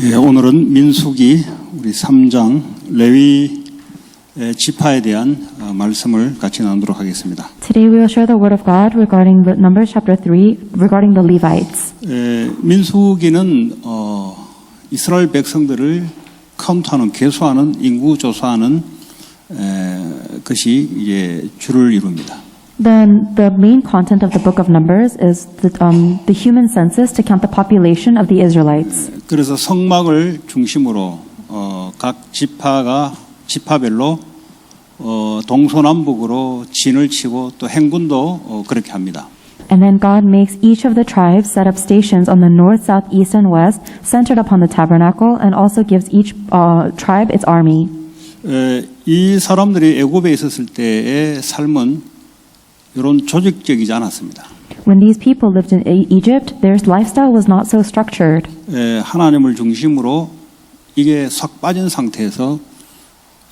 예, 오늘은 민수기 우리 3장 레위 지파에 대한 말씀을 같이 나누도록 하겠습니다. Today we will share the word of God regarding Numbers chapter 3 regarding the Levites. 민수기는 이스라엘 백성들을 카운트하는 계수하는 인구 조사하는 것이 이제 주를 이룹니다. Then the main content of the book of Numbers is the human census to count the population of the Israelites. 그래서 성막을 중심으로 각 지파별로 동서남북으로 진을 치고 또 행군도 그렇게 합니다. And then God makes each of the tribes set up stations on the north, south, east, and west, centered upon the tabernacle, and also gives each tribe its army. 이 사람들이 애굽에 있었을 때의 삶은 이런 조직적이지 않았습니다. When these people lived in Egypt, their lifestyle was not so structured. 하나님을 중심으로 이게 싹 빠진 상태에서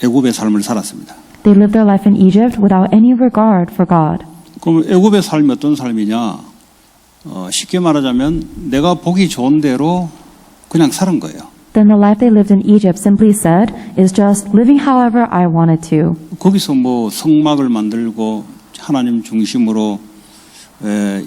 애굽의 삶을 살았습니다. They lived their life in Egypt without any regard for God. 그럼 애굽의 삶이 어떤 삶이냐? 쉽게 말하자면 내가 보기 좋은 대로 그냥 사는 거예요. Then the life they lived in Egypt, simply said, is just living however I wanted to. 거기서 뭐 성막을 만들고 하나님 중심으로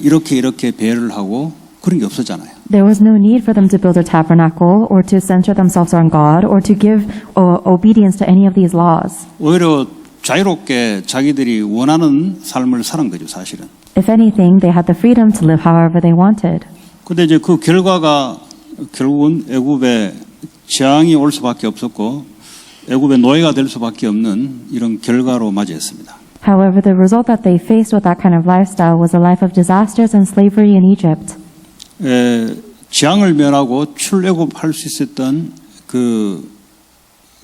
이렇게 배를 하고 그런 게 없었잖아요. There was no need for them to build a tabernacle or to center themselves on God or to give obedience to any of these laws. 오히려 자유롭게 자기들이 원하는 삶을 사는 거죠, 사실은. If anything, they had the freedom to live however they wanted. 근데 이제 그 결과가 결국은 애굽에 재앙이 올 수밖에 없었고 애굽의 노예가 될 수밖에 없는 이런 결과로 맞이했습니다. However, the result that they faced with that kind of lifestyle was a life of disasters and slavery in Egypt. 재앙을 면하고 출애굽할 수 있었던 그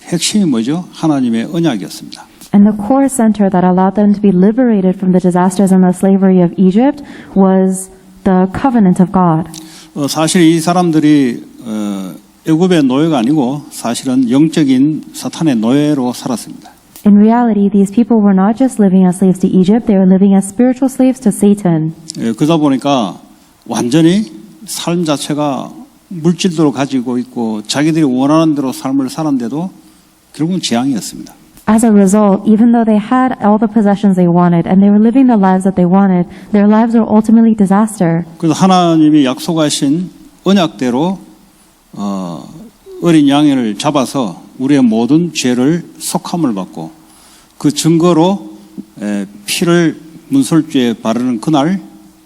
핵심이 뭐죠? 하나님의 언약이었습니다. And the core center that allowed them to be liberated from the disasters and the slavery of Egypt was the covenant of God. 사실 이 사람들이 애굽의 노예가 아니고 사실은 영적인 사탄의 노예로 살았습니다. In reality, these people were not just living as slaves to Egypt, they were living as spiritual slaves to Satan. 그러다 보니까 완전히 삶 자체가 물질도 가지고 있고 자기들이 원하는 대로 삶을 살았는데도 결국은 재앙이었습니다. As a result, even though they had all the possessions they wanted and they were living the lives that they wanted, their lives were ultimately disaster. 그래서 하나님이 약속하신 언약대로 어린 양을 잡아서 우리의 모든 죄를 속함을 받고 그 증거로 피를 문설주에 바르는 그날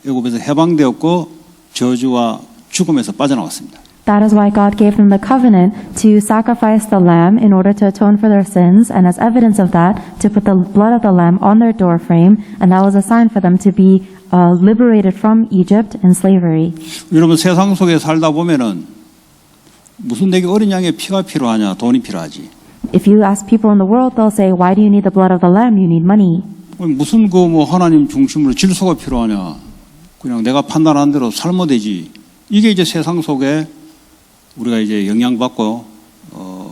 애굽에서 해방되었고 저주와 죽음에서 빠져나왔습니다. That is why God gave them the covenant to sacrifice the lamb in order to atone for their sins, and as evidence of that, to put the blood of the lamb on their doorframe, and that was a sign for them to be liberated from Egypt and slavery. 여러분 세상 속에 살다 보면은 무슨 내게 어린 양의 피가 필요하냐? 돈이 필요하지. If you ask people in the world, they'll say, "Why do you need the blood of the lamb? You need money." 무슨 하나님 중심으로 질서가 필요하냐? 그냥 내가 판단한 대로 살면 되지. 이게 이제 세상 속에 우리가 이제 영향받고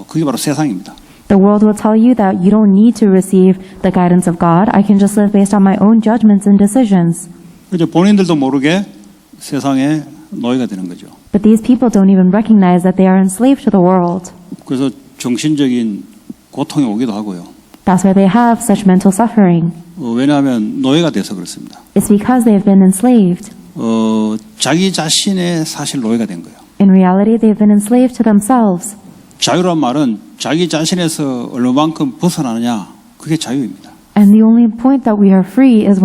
그게 바로 세상입니다. The world will tell you that you don't need to receive the guidance of God. I can just live based on my own judgments and decisions. 이제 본인들도 모르게 세상에 노예가 되는 거죠. But these people don't even recognize that they are enslaved to the world. 그래서 정신적인 고통이 오기도 하고요. That's why they have such mental suffering. 왜냐하면 노예가 돼서 그렇습니다. It's because they have been enslaved. 자기 자신의 사실 노예가 된 거예요. In reality, they've been enslaved to themselves. 자유란 말은 자기 자신에서 얼마만큼 벗어나느냐, 그게 자유입니다. And the only point that we are free is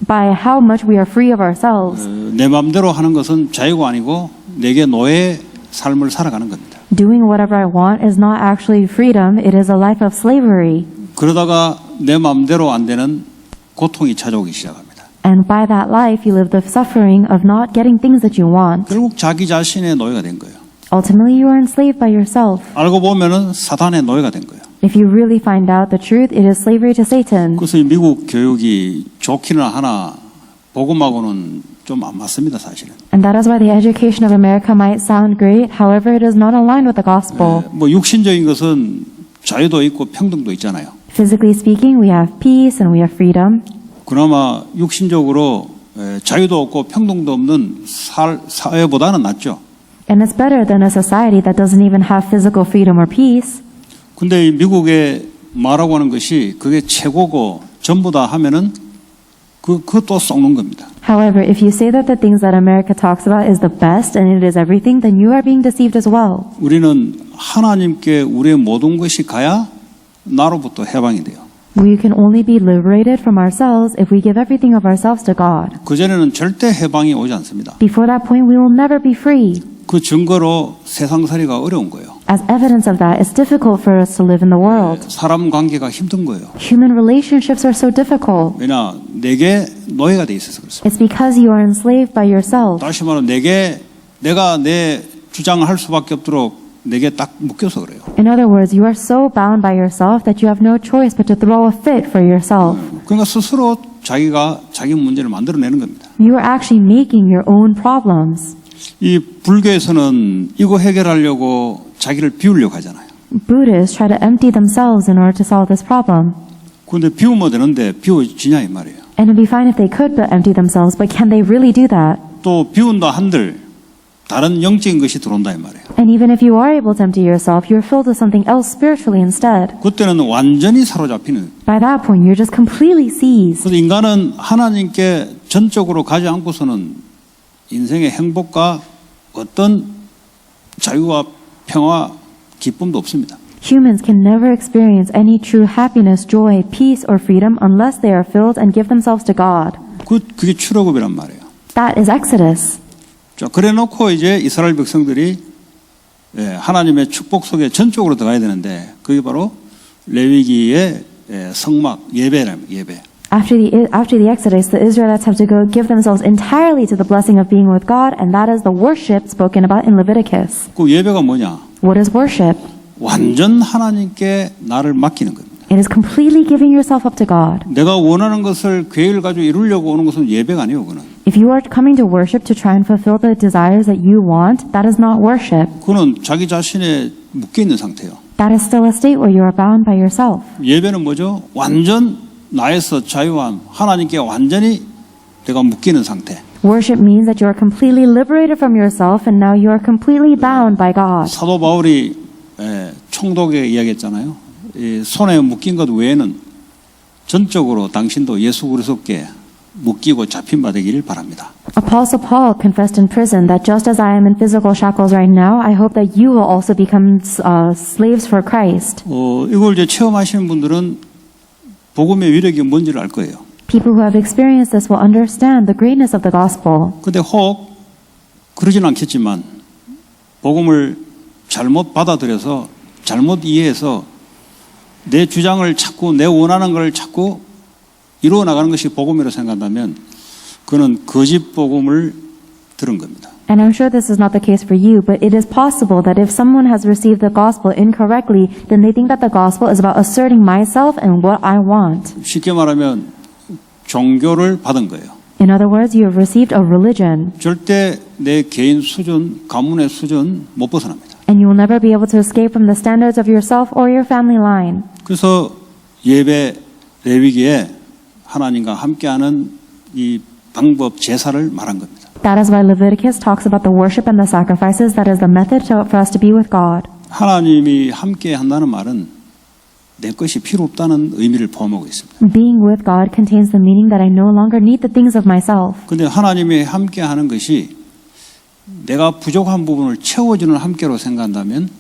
by how much we are free of ourselves. 내 마음대로 하는 것은 자유가 아니고 내게 노예의 삶을 살아가는 겁니다. Doing whatever I want is not actually freedom, it is a life of slavery. 그러다가 내 마음대로 안 되는 고통이 찾아오기 시작합니다. And by that life, you live the suffering of not getting things that you want. 결국 자기 자신의 노예가 된 거예요. Ultimately, you are enslaved by yourself. 알고 보면은 사탄의 노예가 된 거예요. If you really find out the truth, it is slavery to Satan. 그래서 미국 교육이 좋기는 하나 복음하고는 좀 안 맞습니다, 사실은. And that is why the education of America might sound great. However, it is not aligned with the gospel. 육신적인 것은 자유도 있고 평등도 있잖아요. Physically speaking, we have peace and we have freedom. 그나마 육신적으로 자유도 없고 평등도 없는 사회보다는 낫죠. And it's better than a society that doesn't even have physical freedom or peace. 근데 이 미국의 말하고 하는 것이 그게 최고고 전부 다 하면은 그것도 썩는 겁니다. However, if you say that the things that America talks about is the best and it is everything, then you are being deceived as well. 우리는 하나님께 우리의 모든 것이 가야 나로부터 해방이 돼요. We can only be liberated from ourselves if we give everything of ourselves to God. 그전에는 절대 해방이 오지 않습니다. Before that point, we will never be free. 그 증거로 세상살이가 어려운 거예요. As evidence of that, it's difficult for us to live in the world. 사람 관계가 힘든 거예요. Human relationships are so difficult. 왜냐, 내게 노예가 돼 있어서 그렇습니다. It's because you are enslaved by yourself. 다시 말하면 내가 내 주장을 할 수밖에 없도록 내게 딱 묶여서 그래요. In other words, you are so bound by yourself that you have no choice but to throw a fit for yourself. 그러니까 스스로 자기가 자기 문제를 만들어내는 겁니다. You are actually making your own problems. 이 불교에서는 이거 해결하려고 자기를 비우려고 하잖아요. Buddhists try to empty themselves in order to solve this problem. 그런데 비우면 되는데 비워지냐 이 말이에요. And it would be fine if they could but empty themselves, but can they really do that? 또 비운다 한들 다른 영적인 것이 들어온다 이 말이에요. And even if you are able to empty yourself, you're filled with something else spiritually instead. 그때는 완전히 사로잡히는. By that point, you're just completely seized. 그래서 인간은 하나님께 전적으로 가지 않고서는 인생의 행복과 어떤 자유와 평화, 기쁨도 없습니다. Humans can never experience any true happiness, joy, peace, or freedom unless they are filled and give themselves to God. 그게 출애굽이란 말이에요. That is Exodus. 자, 그래놓고 이제 이스라엘 백성들이 하나님의 축복 속에 전적으로 들어가야 되는데 그게 바로 레위기의 성막 예배랍니다. 예배. After the Exodus, the Israelites have to go give themselves entirely to the blessing of being with God, and that is the worship spoken about in Leviticus. 그 예배가 뭐냐? What is worship? 완전 하나님께 나를 맡기는 겁니다. It is completely giving yourself up to God. 내가 원하는 것을 계획을 가지고 이루려고 오는 것은 예배가 아니에요. 그는. If you are coming to worship to try and fulfill the desires that you want, that is not worship. 그는 자기 자신에 묶여 있는 상태예요. That is still a state where you are bound by yourself. 예배는 뭐죠? 완전 나에서 자유함, 하나님께 완전히 내가 묶이는 상태. Worship means that you are completely liberated from yourself and now you are completely bound by God. 사도 바울이 총독에 이야기했잖아요. 이 손에 묶인 것 외에는 전적으로 당신도 예수 그리스도께 묶이고 잡힌 바 되기를 바랍니다. Apostle Paul confessed in prison that just as I am in physical shackles right now, I hope that you will also become slaves for Christ. 이걸 이제 체험하시는 분들은 복음의 위력이 뭔지를 알 거예요. People who have experienced this will understand the greatness of the gospel. 근데 혹 그러진 않겠지만 복음을 잘못 받아들여서 잘못 이해해서 내 주장을 자꾸 내 원하는 걸 자꾸 이루어 나가는 것이 복음이라고 생각한다면 그는 거짓 복음을 들은 겁니다. And I'm sure this is not the case for you, but it is possible that if someone has received the gospel incorrectly, then they think that the gospel is about asserting myself and what I want. 쉽게 말하면 종교를 받은 거예요. In other words, you have received a religion, 절대 내 개인 수준, 가문의 수준 못 벗어납니다. and you will never be able to escape from the standards of yourself or your family line. 그래서 예배 레위기에 하나님과 함께하는 이 방법 제사를 말한 겁니다. That is why Leviticus talks about the worship and the sacrifices. That is the method for us to be with God. 하나님이 함께 한다는 말은 내 것이 필요 없다는 의미를 포함하고 있습니다. Being with God contains the meaning that I no longer need the things of myself. 그런데 하나님이 함께 하는 것이 내가 부족한 부분을 채워주는 함께로 생각한다면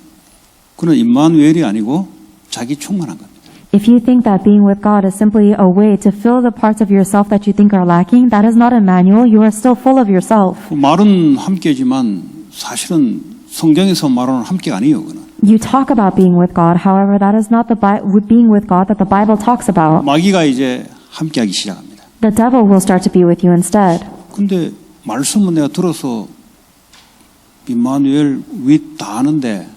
그는 임마누엘이 아니고 자기 충만한 겁니다. If you think that being with God is simply a way to fill the parts of yourself that you think are lacking, that is not Emmanuel. You are still full of yourself. 말은 함께지만 사실은 성경에서 말하는 함께가 아니에요. 그는. You talk about being with God. However, that is not the being with God that the Bible talks about. 마귀가 이제 함께하기 시작합니다. The devil will start to be with you instead. 근데 말씀은 내가 들어서 임마누엘 윗 다 아는데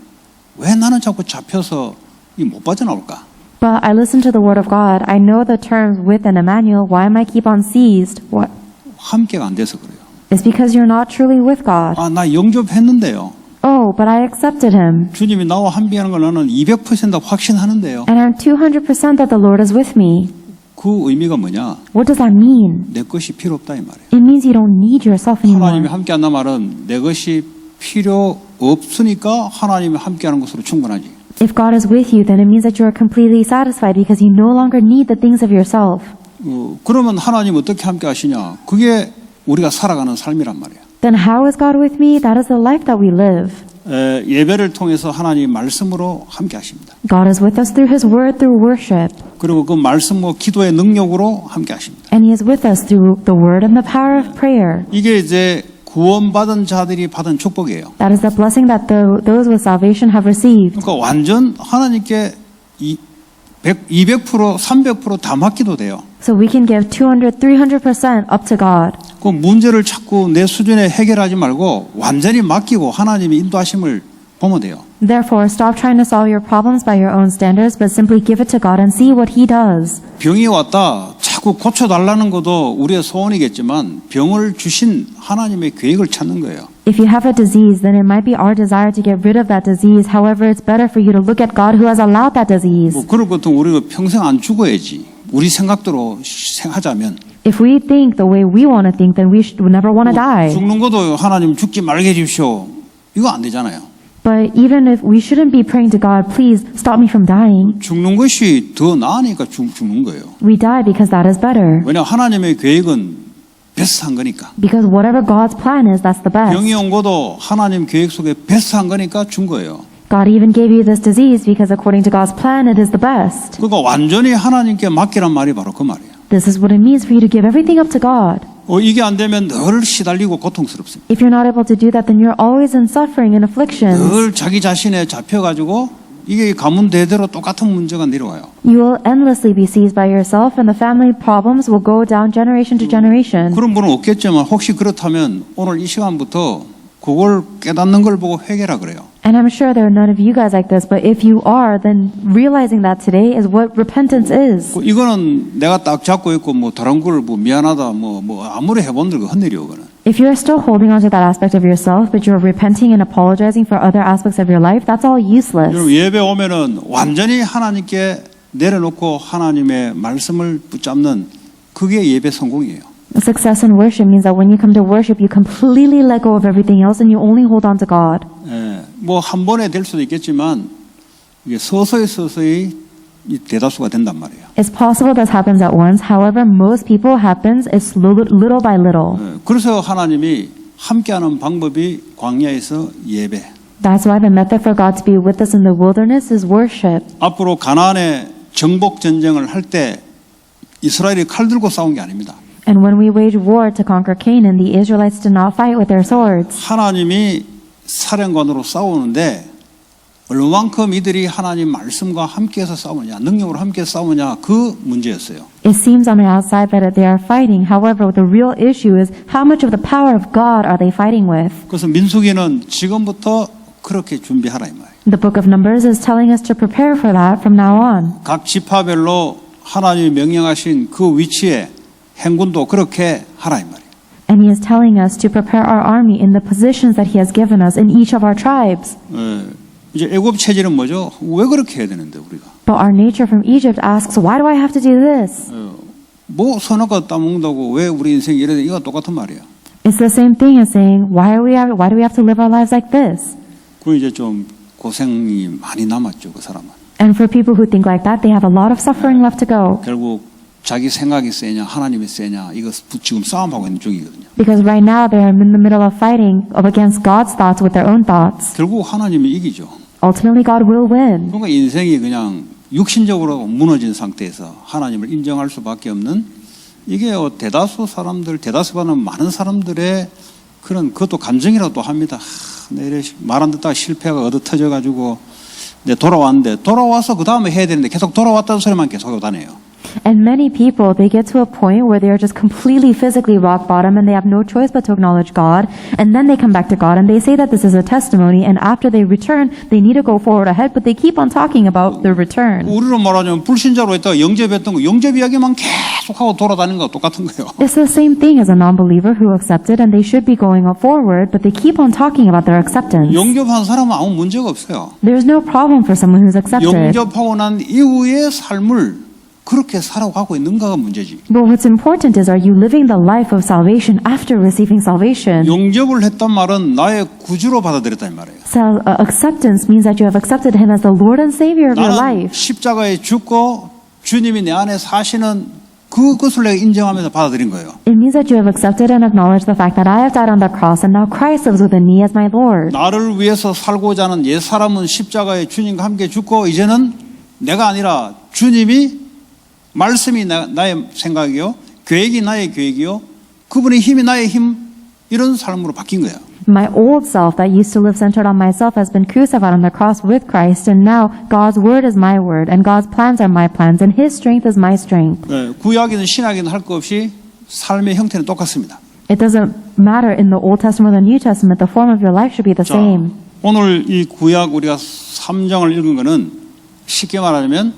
왜 나는 자꾸 잡혀서 못 빠져나올까? But I listen to the word of God. I know the terms with and Emmanuel. Why am I keep on seized? What? 함께가 안 돼서 그래요. It's because you're not truly with God. 나 영접했는데요. Oh, but I accepted him. 주님이 나와 함께하는 걸 나는 200% 확신하는데요. And I'm 200% that the Lord is with me. 그 의미가 뭐냐? What does that mean? 내 것이 필요 없다 이 말이에요. It means you don't need yourself 하나님이 anymore. 함께한다 말은 내 것이 필요 없으니까 하나님이 함께하는 것으로 충분하지. If God is with you, then it means that you are completely satisfied because you no longer need the things of yourself. 그러면 하나님 어떻게 함께 하시냐? 그게 우리가 살아가는 삶이란 말이야. Then how is God with me? That is the life that we live. 예배를 통해서 하나님 말씀으로 함께 하십니다. God is with us through His Word, through worship. 그리고 그 말씀과 기도의 능력으로 함께 하십니다. And He is with us through the Word and the power of prayer. 이게 이제 구원받은 자들이 받은 축복이에요. That is the blessing that those with salvation have received. 그러니까 완전 하나님께 200%, 300% 다 맡기도 돼요. So we can give 200, 300% up to God. 그 문제를 자꾸 내 수준에 해결하지 말고 완전히 맡기고 하나님의 인도하심을 보면 돼요. Therefore, stop trying to solve your problems by your own standards, but simply give it to God and see what He does. 병이 왔다 자꾸 고쳐달라는 것도 우리의 소원이겠지만 병을 주신 하나님의 계획을 찾는 거예요. If you have a disease, then it might be our desire to get rid of that disease. However, it's better for you to look at God who has allowed that disease. 뭐 그럴 것도 우리가 평생 안 죽어야지. 우리 생각대로 하자면 If we think the way we want to think, then we should never want to die. 죽는 것도 하나님 죽지 말게 해주십시오. 이거 안 되잖아요. But even if we shouldn't be praying to God, please stop me from dying. 죽는 것이 더 나으니까 죽는 거예요. We die because that is better. 왜냐 하나님의 계획은 베스트한 거니까. Because whatever God's plan is, that's the best. 병이 온 것도 하나님 계획 속에 베스트한 거니까 준 거예요. God even gave you this disease because according to God's plan, it is the best. 그러니까 완전히 하나님께 맡기란 말이 바로 그 말이에요. This is what it means for you to give everything up to God. 이게 안 되면 늘 시달리고 고통스럽습니다. If you're not able to do that, then you're always in suffering and afflictions. 늘 자기 자신에 잡혀가지고 이게 가문 대대로 똑같은 문제가 내려와요. You will endlessly be seized by yourself, and the family problems will go down generation to generation. 그런 분은 없겠지만 혹시 그렇다면 오늘 이 시간부터 그걸 깨닫는 걸 보고 회개라 그래요. And I'm sure there are none of you guys like this, but if you are, then realizing that today is what repentance is. 이거는 내가 딱 잡고 있고 뭐 다른 걸 뭐 미안하다 뭐 아무리 해본들 그 헛내려 그거는. If you're still holding on to that aspect of yourself, but you're repenting and apologizing for other aspects of your life, that's all useless. 여러분 예배 오면은 완전히 하나님께 내려놓고 하나님의 말씀을 붙잡는 그게 예배 성공이에요. Success in worship means that when you come to worship, you completely let go of everything else and you only hold on to God. 뭐 한 번에 될 수도 있겠지만 이게 서서히 이 대다수가 된단 말이에요. It's possible this happens at once. However, most people happens is little by little. 그래서 하나님이 함께하는 방법이 광야에서 예배. That's why the method for God to be with us in the wilderness is worship. 앞으로 가나안의 정복 전쟁을 할 때 이스라엘이 칼 들고 싸운 게 아닙니다. And when we wage war to conquer Canaan, the Israelites did not fight with their swords. 하나님이 사령관으로 싸우는데 얼마만큼 이들이 하나님 말씀과 함께해서 싸우느냐, 능력으로 함께 싸우느냐 그 문제였어요. It seems on the outside that they are fighting. However, the real issue is how much of the power of God are they fighting with? 그래서 민수기는 지금부터 그렇게 준비하라 이 말이에요. The book of Numbers is telling us to prepare for that from now on. 각 지파별로 하나님이 명령하신 그 위치에 행군도 그렇게 하라 이 말이에요. And he is telling us to prepare our army in the positions that he has given us in each of our tribes. 이제 애굽 체질은 뭐죠? 왜 그렇게 해야 되는데 우리가? But our nature from Egypt asks, why do I have to do this? 뭐 선악과 따먹는다고 왜 우리 인생이 이래 돼? 이거 똑같은 말이야. It's the same thing as saying, why do we have to live our lives like this? 그 이제 좀 고생이 많이 남았죠, 그 사람은. And for people who think like that, they have a lot of suffering left to go. 결국 자기 생각이 세냐, 하나님이 세냐, 이거 지금 싸움하고 있는 중이거든요. Because right now they're in the middle of fighting against God's thoughts with their own thoughts. 결국 하나님이 이기죠. Ultimately, God will win. 그러니까 인생이 그냥 육신적으로 무너진 상태에서 하나님을 인정할 수밖에 없는 이게 대다수보다는 많은 사람들의 그런 그것도 감정이라도 합니다. 내일 말 안 듣다가 실패가 얻어터져가지고 내 돌아왔는데 돌아와서 그 다음에 해야 되는데 계속 돌아왔다는 소리만 계속 하고 다녀요. And many people, they get to a point where they are just completely physically rock bottom and they have no choice but to acknowledge God. And then they come back to God and they say that this is a testimony. And after they return, they need to go forward ahead, but they keep on talking about their return. 우리로 말하자면 불신자로 했다가 영접했던 거, 영접 이야기만 계속하고 돌아다니는 거 똑같은 거예요. It's the same thing as a non-believer who accepted and they should be going forward, but they keep on talking about their acceptance. 영접한 사람은 아무 문제가 없어요. There's no problem for someone who's accepted. 영접하고 난 이후의 삶을 그렇게 살아가고 있는가가 문제지. But what's important is, are you living the life of salvation after receiving salvation? 용접을 했단 말은 나의 구주로 받아들였단 말이에요. Acceptance means that you have accepted Him as the Lord and Savior of your 나는 life. 십자가에 죽고 주님이 내 안에 사시는 그것을 내가 인정하면서 받아들인 거예요. It means that you have accepted and acknowledged the fact that I have died on the cross and now Christ lives within me as my Lord. 나를 위해서 살고자 하는 옛사람은 십자가에 주님과 함께 죽고 이제는 내가 아니라 주님이 말씀이 나의 생각이요, 계획이 나의 계획이요, 그분의 힘이 나의 힘, 이런 삶으로 바뀐 거예요. My old self that used to live centered on myself has been crucified on the cross with Christ, and now God's word is my word, and God's plans are my plans, and His strength is my strength. 네, 구약이든 신약이든 할 것 없이 삶의 형태는 똑같습니다. It doesn't matter in the Old Testament or the New Testament, the form of your life should be the 자, same. 오늘 이 구약 우리가 3장을 읽은 거는 쉽게 말하자면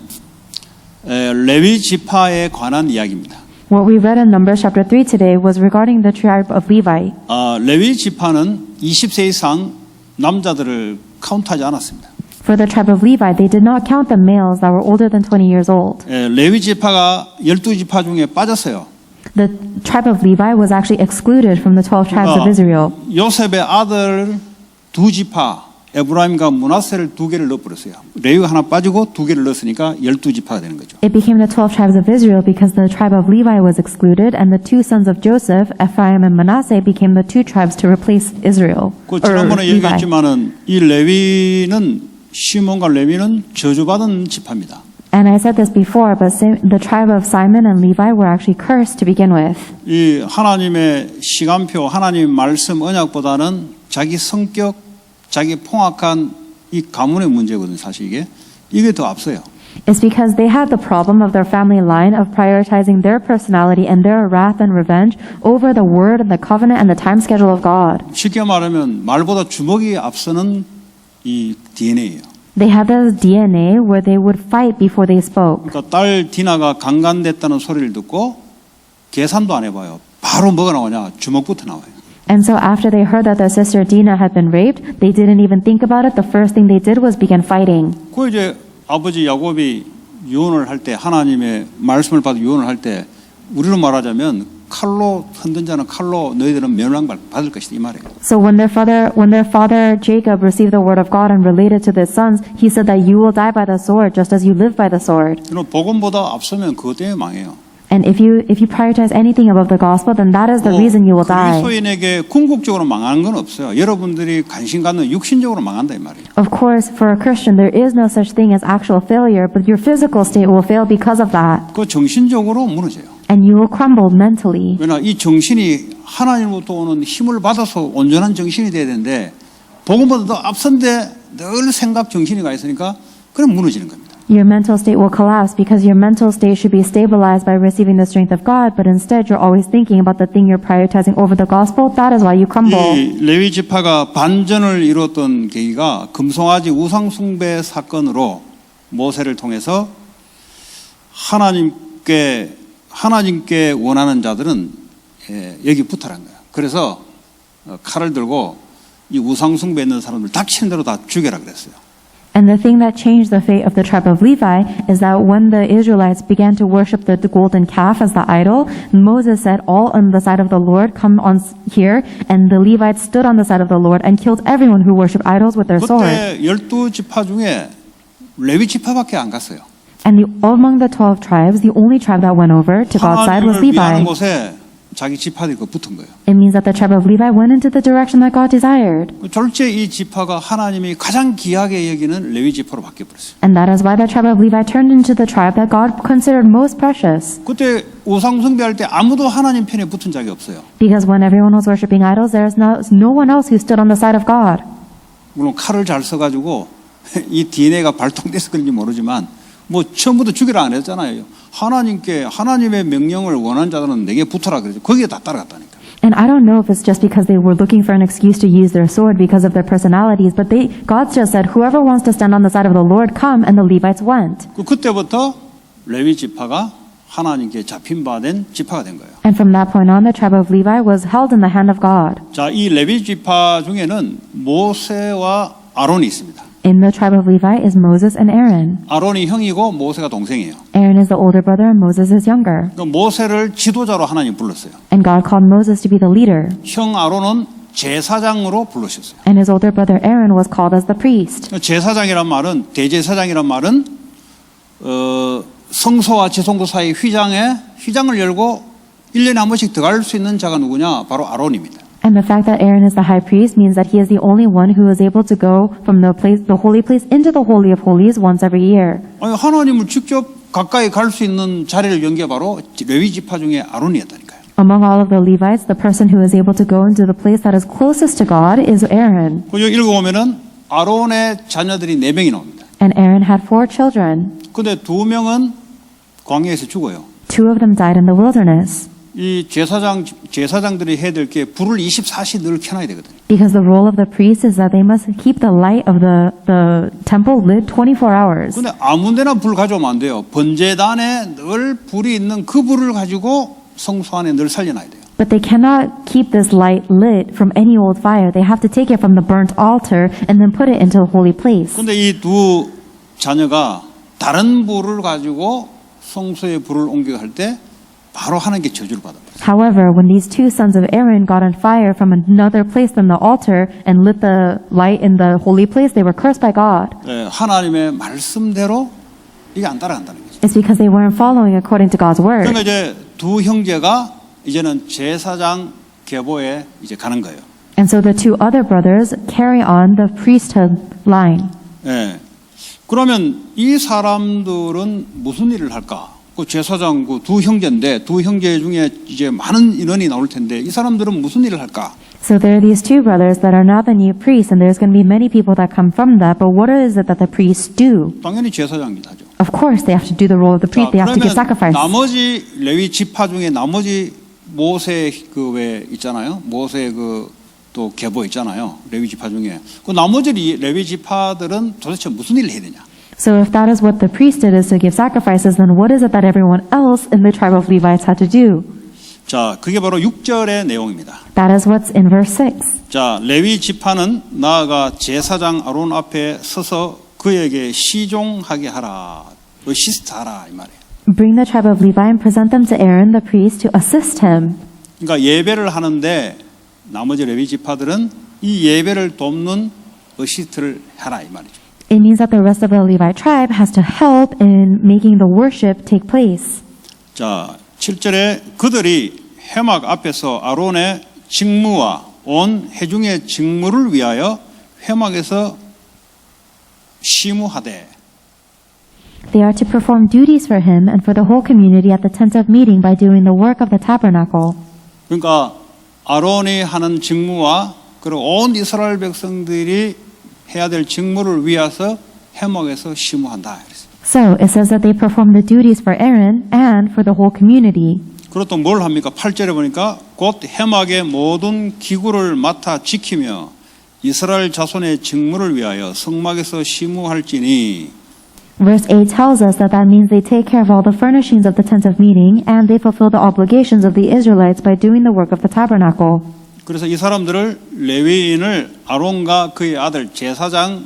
레위 지파에 관한 이야기입니다. What we read in Numbers chapter 3 today was regarding the tribe of Levi. 레위 지파는 20세 이상 남자들을 카운트하지 않았습니다. For the tribe of Levi, they did not count the males that were older than 20 years old. 레위 지파가 12지파 중에 빠졌어요. The tribe of Levi was actually excluded from the 12 tribes of Israel. 요셉의 아들 두 지파 에브라임과 므낫세를 두 개를 넣어버렸어요. 레위가 하나 빠지고 두 개를 넣었으니까 12지파가 되는 거죠. It became the 12 tribes of Israel because the tribe of Levi was excluded, and the two sons of Joseph, Ephraim and Manasseh, became the two tribes to replace Israel. 그 or 지난번에 Levi. 얘기했지만은 이 레위는 시몬과 레위는 저주받은 지파입니다. And I said this before, but the tribe of Simon and Levi were actually cursed to begin with. 이 하나님의 시간표, 하나님 말씀 언약보다는 자기 성격, 자기 포악한 이 가문의 문제거든요. 사실 이게 더 앞서요. It's because they had the problem of their family line of prioritizing their personality and their wrath and revenge over the word and the covenant and the time schedule of God. 쉽게 말하면 말보다 주먹이 앞서는 이 DNA예요. They had this DNA where they would fight before they spoke. 그러니까 딸 디나가 강간됐다는 소리를 듣고 계산도 안 해봐요. 바로 뭐가 나오냐? 주먹부터 나와요. And so after they heard that their sister Dinah had been raped, they didn't even think about it. The first thing they did was begin fighting. 그 이제 아버지 야곱이 유언을 할 때 하나님의 말씀을 받아 유언을 할 때 우리로 말하자면 칼로 흔든 자는 칼로 너희들은 멸망 받을 것이다 이 말이에요. So when their father Jacob received the word of God and related to their sons, he said that you will die by the sword just as you live by the sword. 그럼 복음보다 앞서면 그것 때문에 망해요. And if you prioritize anything above the gospel, then that is the reason you will die. 그리스도인에게 궁극적으로 망하는 건 없어요. 여러분들이 관심 갖는 육신적으로 망한다 이 말이에요. Of course, for a Christian, there is no such thing as actual failure, but your physical state will fail because of that. 그 정신적으로 무너져요. And you will crumble mentally. 왜냐 이 정신이 하나님으로부터 오는 힘을 받아서 온전한 정신이 돼야 되는데 복음보다 더 앞선데 늘 생각 정신이 가 있으니까 그럼 무너지는 겁니다. Your mental state will collapse because your mental state should be stabilized by receiving the strength of God, but instead you're always thinking about the thing you're prioritizing over the gospel. That is why you crumble. 이 레위 지파가 반전을 이뤘던 계기가 금송아지 우상 숭배 사건으로 모세를 통해서 하나님께 원하는 자들은 여기 붙어란 거야. 그래서 칼을 들고 이 우상 숭배 있는 사람들 닥치는 대로 다 죽여라 그랬어요. And the thing that changed the fate of the tribe of Levi is that when the Israelites began to worship the golden calf as the idol, Moses said, all on the side of the Lord, come on here. And the Levites stood on the side of the Lord and killed everyone who worshipped idols with their sword. 그때 12지파 중에 레위 지파밖에 안 갔어요. And among the 12 tribes, the only tribe that went over to God's side was 하나님을 위하는 Levi. 곳에 자기 지파들이 붙은 거예요. It means that the tribe of Levi went into the direction that God desired. 졸제 이 지파가 하나님이 가장 귀하게 여기는 레위 지파로 바뀌어버렸어요. And that is why the tribe of Levi turned into the tribe that God considered most precious. 그때 우상 숭배할 때 아무도 하나님 편에 붙은 적이 없어요. Because when everyone was worshiping idols, there is no one else who stood on the side of God. 물론 칼을 잘 써가지고 이 DNA가 발동돼서 그런지 모르지만 뭐 처음부터 죽이라 안 했잖아요. 하나님의 명령을 원하는 자들은 내게 붙어라 그러죠. 거기에 다 따라갔다니까. And I don't know if it's just because they were looking for an excuse to use their sword because of their personalities, but God just said, whoever wants to stand on the side of the Lord, come, and the Levites went. 그때부터 레위 지파가 하나님께 잡힌 바 된 지파가 된 거예요. And from that point on, the tribe of Levi was held in the hand of God. 자, 이 레위 지파 중에는 모세와 아론이 있습니다. In the tribe of Levi is Moses and Aaron. 아론이 형이고 모세가 동생이에요. Aaron is the older brother and Moses is younger. 그러니까 모세를 지도자로 하나님 불렀어요. And God called Moses to be the leader. 형 아론은 제사장으로 부르셨어요. And his older brother Aaron was called as the priest. 제사장이란 말은 대제사장이란 말은 성소와 지성소 사이 휘장을 열고 1년에 한 번씩 들어갈 수 있는 자가 누구냐? 바로 아론입니다. And the fact that Aaron is the high priest means that he is the only one who is able to go from the holy place into the holy of holies once every year. 아니, 하나님을 직접 가까이 갈 수 있는 자리를 연 게 바로 레위 지파 중에 아론이었다니까요. Among all of the Levites, the person who is able to go into the place that is closest to God is Aaron. 여기 읽어보면은 아론의 자녀들이 4명이 나옵니다. And Aaron had 4 children. 근데 2명은 광야에서 죽어요. 2 of them died in the wilderness. 이 제사장들이 해야 될 게 불을 24시 늘 켜놔야 되거든요. Because the role of the priest is that they must keep the light of the temple lit 24 hours. 근데 아무데나 불 가져오면 안 돼요. 번제단에 늘 불이 있는 그 불을 가지고 성소 안에 늘 살려놔야 돼요. But they cannot keep this light lit from any old fire. They have to take it from the burnt altar and then put it into a holy place. 근데 이 2 자녀가 다른 불을 가지고 성소에 불을 옮겨갈 때 바로 하나님께 저주를 받아요. However, when these 2 sons of Aaron got on fire from another place than the altar and lit the light in the holy place, they were cursed by God. 하나님의 말씀대로 이게 안 따라간다는 거죠. It's because they weren't following according to God's word. 그러니까 이제 2 형제가 이제는 제사장 계보에 이제 가는 거예요. And so the 2 other brothers carry on the priesthood line. 예. 그러면 이 사람들은 무슨 일을 할까? 그 제사장 그 2 형제인데 2 형제 중에 이제 많은 인원이 나올 텐데 이 사람들은 무슨 일을 할까? So there are these 2 brothers that are now the new priests, and there's going to be many people that come from that. But what is it that the priests do? 당연히 제사장이 하죠. Of course, they have to do the role of the priest. They have to give sacrifice. 나머지 레위 지파 중에 나머지 모세 그 왜 있잖아요. 모세 그 또 계보 있잖아요. 레위 지파 중에 그 나머지 레위 지파들은 도대체 무슨 일을 해야 되냐? So if that is what the priest did, is to give sacrifices, then what is it that everyone else in the tribe of Levites had to do? 자, 그게 바로 6절의 내용입니다. That is what's in verse 6. 자, 레위 지파는 나아가 제사장 아론 앞에 서서 그에게 시종하게 하라. 어시스트하라 이 말이에요. Bring the tribe of Levi and present them to Aaron the priest to assist him. 그러니까 예배를 하는데 나머지 레위 지파들은 이 예배를 돕는 어시스트를 하라 이 말이죠. It means that the rest of the Levi tribe has to help in making the worship take place. 자, 7절에 그들이 회막 앞에서 아론의 직무와 온 회중의 직무를 위하여 회막에서 시무하되 They are to perform duties for him and for the whole community at the tent of meeting by doing the work of the tabernacle. 그러니까 아론이 하는 직무와 그리고 온 이스라엘 백성들이 해야 될 직무를 위해서 회막에서 시무한다. So it says that they perform the duties for Aaron and for the whole community. 그리고 또 뭘 합니까? 8절에 보니까 곧 해막의 모든 기구를 맡아 지키며 이스라엘 자손의 직무를 위하여 성막에서 시무할지니 Verse 8 tells us that that means they take care of all the furnishings of the tent of meeting and they fulfill the obligations of the Israelites by doing the work of the tabernacle. 그래서 이 사람들을 레위인을 아론과 그의 아들 제사장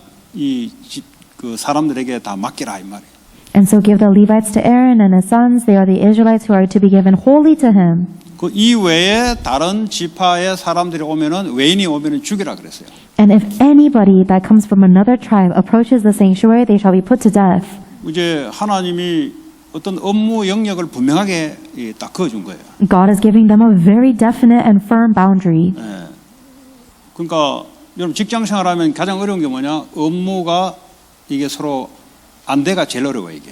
그 사람들에게 다 맡기라 이 말이에요. And so give the Levites to Aaron and his sons. They are the Israelites who are to be given wholly to him. 그 이외에 다른 지파의 사람들이 오면은 외인이 오면은 죽이라 그랬어요. And if anybody that comes from another tribe approaches the sanctuary, they shall be put to death. 이제 하나님이 어떤 업무 영역을 분명하게 딱 그어준 거예요. God is giving them a very definite and firm boundary. 예. 그러니까 여러분 직장 생활하면 가장 어려운 게 뭐냐? 업무가 이게 서로 안대가 제일 어려워요 이게.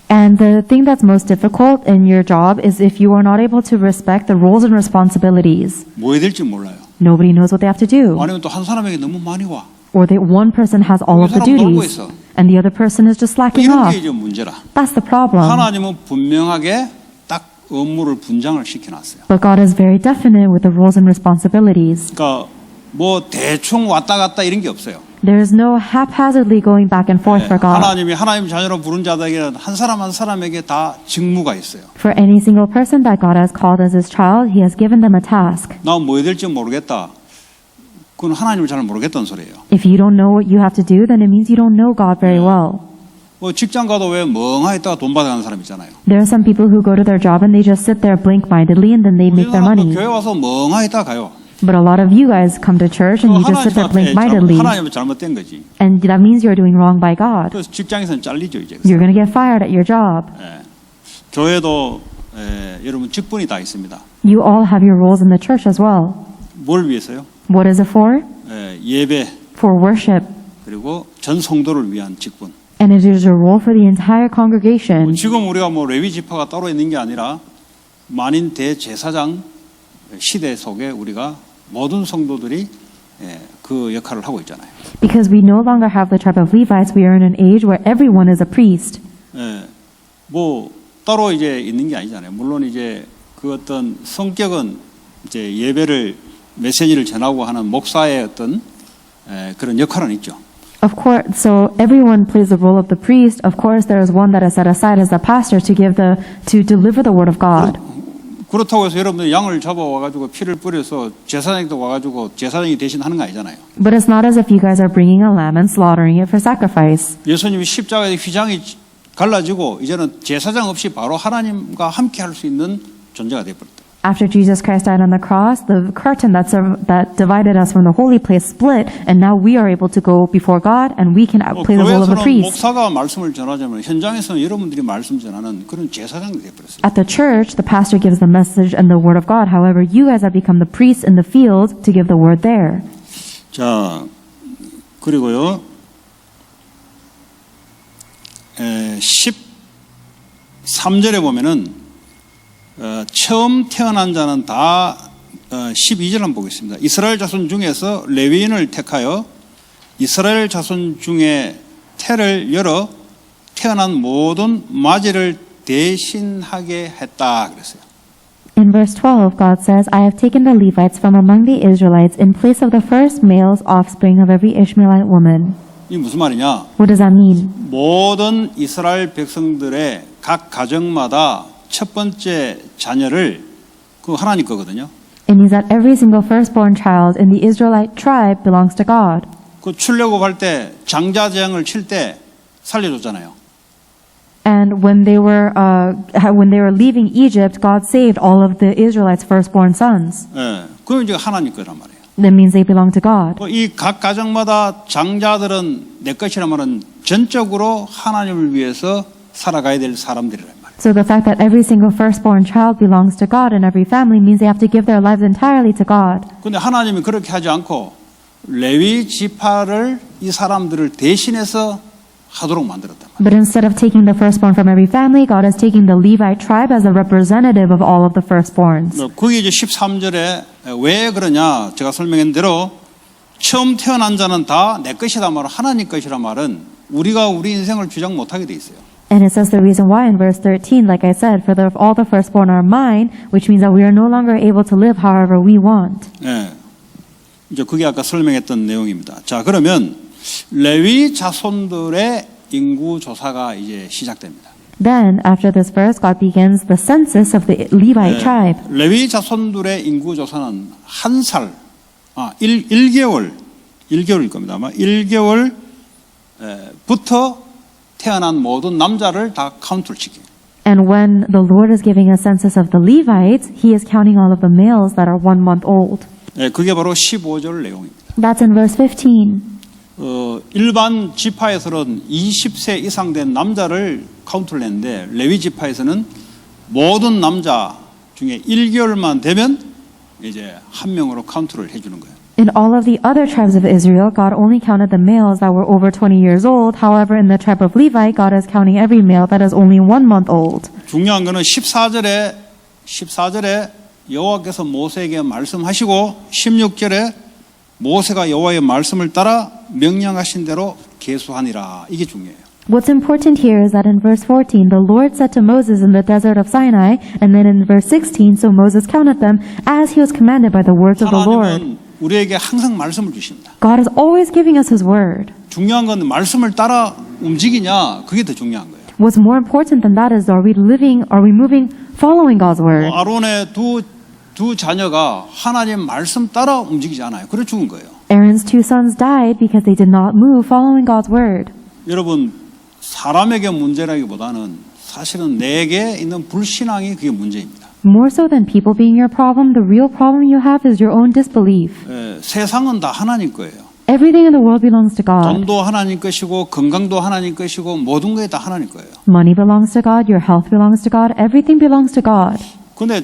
And the thing that's most difficult in your job is if you are not able to respect the roles and responsibilities. 뭐 해야 될지 몰라요. Nobody knows what they have to do. 아니면 또 한 사람에게 너무 많이 와. Or that one person has all of the 사람 놀고 duties 있어. and the other person is just slacking 이런 off. 게 이제 문제라. That's the problem. 하나님은 분명하게 딱 업무를 분장을 시켜놨어요. But God is very definite with the roles and responsibilities. 그러니까 뭐 대충 왔다 갔다 이런 게 없어요. There is no haphazardly going back and forth for God. 하나님이 하나님 자녀로 부른 자들에게는 한 사람 한 사람에게 다 직무가 있어요. For any single person that God has called as His child, He has given them a task. 나 뭐 해야 될지 모르겠다. 그건 하나님을 잘 모르겠다는 소리예요. If you don't know what you have to do, then it means you don't know God very well. 뭐 직장 가도 왜 멍하게 있다가 돈 받아가는 사람 있잖아요. There are some people who go to their job and they just sit there blink-mindedly and then they make their money. 교회 와서 멍하게 있다가 가요. But a lot of you guys come to church and you just sit there blink-mindedly. 하나님은 잘못된 거지. And that means you're doing wrong by God. 그래서 직장에서는 잘리죠 이제. You're going to get fired at your job. 교회도 여러분 직분이 다 있습니다. You all have your roles in the church as well. 뭘 위해서요? What is it for? 예배 For worship. 그리고 전 성도를 위한 직분. And it is a role for the entire congregation. 지금 우리가 뭐 레위 지파가 따로 있는 게 아니라 만인 대제사장 시대 속에 우리가 모든 성도들이 그 역할을 하고 있잖아요. Because we no longer have the tribe of Levites, we are in an age where everyone is a priest. 뭐 따로 이제 있는 게 아니잖아요. 물론 이제 그 어떤 성격은 이제 예배를 메시지를 전하고 하는 목사의 어떤 그런 역할은 있죠. Of course, so everyone plays the role of the priest. Of course, there is one that is set aside as the pastor to deliver the word of God. 그렇다고 해서 여러분들 양을 잡아 와가지고 피를 뿌려서 제사장도 와가지고 제사장이 대신 하는 거 아니잖아요. But it's not as if you guys are bringing a lamb and slaughtering it for sacrifice. 예수님이 십자가의 휘장이 갈라지고 이제는 제사장 없이 바로 하나님과 함께 할 수 있는 존재가 되어버렸다. After Jesus Christ died on the cross, the curtain that divided us from the holy place split, and now we are able to go before God, and we can play the role of the 교회에서는 priest. 목사가 말씀을 전하자면 현장에서는 여러분들이 말씀 전하는 그런 제사장이 되어버렸어요. At the church, the pastor gives the message and the word of God. However, you guys have become the priests in the field to give the word there. 자, 그리고요, 13절에 보면은 처음 태어난 자는 다 12절 한번 보겠습니다. 이스라엘 자손 중에서 레위인을 택하여 이스라엘 자손 중에 태를 열어 태어난 모든 마지를 대신하게 했다 그랬어요. In verse 12, God says, I have taken the Levites from among the Israelites in place of the first male's offspring of every Ishmaelite woman. 이게 무슨 말이냐? What does that mean? 모든 이스라엘 백성들의 각 가정마다 첫 번째 자녀를 그 하나님 거거든요. It means that every single firstborn child in the Israelite tribe belongs to God. 그 출애굽할 때 장자재앙을 칠 때 살려줬잖아요. And when they were leaving Egypt, God saved all of the Israelites' firstborn sons. 그건 이제 하나님 거란 말이에요. That means they belong to God. 이 각 가정마다 장자들은 내 것이란 말은 전적으로 하나님을 위해서 살아가야 될 사람들이란 말이에요. So the fact that every single firstborn child belongs to God in every family means they have to give their lives entirely to God. 근데 하나님이 그렇게 하지 않고 레위 지파를 이 사람들을 대신해서 하도록 만들었단 말이에요. But instead of taking the firstborn from every family, God is taking the Levite tribe as a representative of all of the firstborns. 그게 이제 13절에 왜 그러냐 제가 설명한 대로 처음 태어난 자는 다 내 것이다 말은 하나님 것이란 말은 우리가 우리 인생을 주장 못하게 돼 있어요. And it says the reason why in verse 13, like I said, for all the firstborn are mine, which means that we are no longer able to live however we want. 이제 그게 아까 설명했던 내용입니다. 자, 그러면 레위 자손들의 인구 조사가 이제 시작됩니다. Then, after this verse, God begins the census of the Levite tribe. 레위 자손들의 인구 조사는 한 살, 1개월일 겁니다. 아마 1개월부터 태어난 모든 남자를 다 카운트를 시켜요. And when the Lord is giving a census of the Levites, He is counting all of the males that are 1 month old. 그게 바로 15절 내용입니다. That's in verse 15. 일반 지파에서는 20세 이상 된 남자를 카운트를 했는데 레위 지파에서는 모든 남자 중에 1개월만 되면 이제 한 명으로 카운트를 해주는 거예요. In all of the other tribes of Israel, God only counted the males that were over 20 years old. However, in the tribe of Levi, God is counting every male that is only 1 month old. 중요한 거는 14절에 여호와께서 모세에게 말씀하시고 16절에 모세가 여호와의 말씀을 따라 명령하신 대로 계수하니라. 이게 중요해요. What's important here is that in verse 14, the Lord said to Moses in the desert of Sinai, and then in verse 16, so Moses counted them as he was commanded by the words of the Lord. 하나님은 우리에게 항상 말씀을 주십니다. God is always giving us His word. 중요한 건 말씀을 따라 움직이냐 그게 더 중요한 거예요. What's more important than that is are we moving, following God's word? 아론의 두 자녀가 하나님 말씀 따라 움직이지 않아요. 그래 죽은 거예요. Aaron's two sons died because they did not move following God's word. 여러분, 사람에게 문제라기보다는 사실은 내게 있는 불신앙이 그게 문제입니다. More so than people being your problem, the real problem you have is your own disbelief. 세상은 다 하나님 거예요. Everything in the world belongs to God. 돈도 하나님 것이고 건강도 하나님 것이고 모든 게 다 하나님 거예요. Money belongs to God, your health belongs to God, everything belongs to God. 근데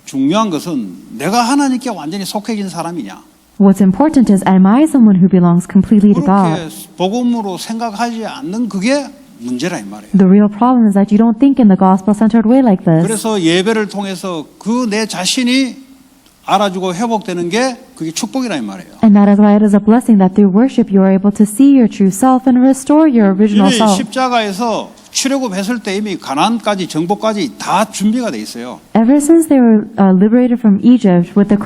중요한 것은 내가 하나님께 완전히 속해진 사람이냐. What's important is, am I someone who belongs completely to 그렇게 God? 복음으로 생각하지 않는 그게 문제라 이 말이에요. The real problem is that you don't think in the gospel-centered way like this. 그래서 예배를 통해서 그 내 자신이 알아주고 회복되는 게 그게 축복이라 이 말이에요. And that is why it is a blessing that through worship you are able to see your true self and restore your original 이미 self. 십자가에서 출애굽했을 때 이미 가나안까지 정복까지 다 준비가 돼 있어요. Ever since they were liberated from Egypt with the